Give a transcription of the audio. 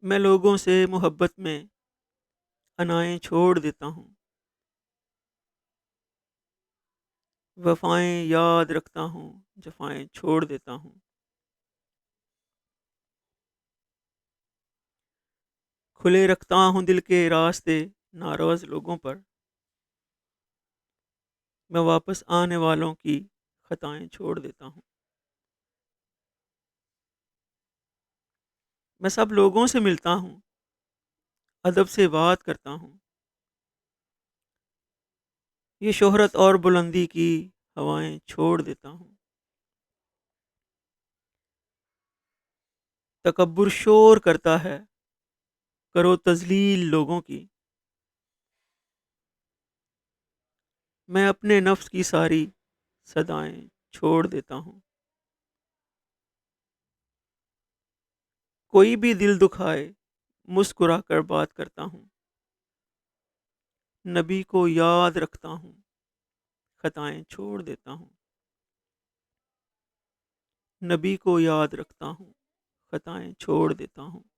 میں لوگوں سے محبت میں انائیں چھوڑ دیتا ہوں، وفائیں یاد رکھتا ہوں، جفائیں چھوڑ دیتا ہوں۔ کھلے رکھتا ہوں دل کے راستے ناراض لوگوں پر، میں واپس آنے والوں کی خطائیں چھوڑ دیتا ہوں۔ میں سب لوگوں سے ملتا ہوں، ادب سے بات کرتا ہوں، یہ شہرت اور بلندی کی ہوائیں چھوڑ دیتا ہوں۔ تکبر شور کرتا ہے، کرو تذلیل لوگوں کی، میں اپنے نفس کی ساری صدائیں چھوڑ دیتا ہوں۔ کوئی بھی دل دکھائے مسکرا کر بات کرتا ہوں، نبی کو یاد رکھتا ہوں، خطائیں چھوڑ دیتا ہوں۔ نبی کو یاد رکھتا ہوں، خطائیں چھوڑ دیتا ہوں۔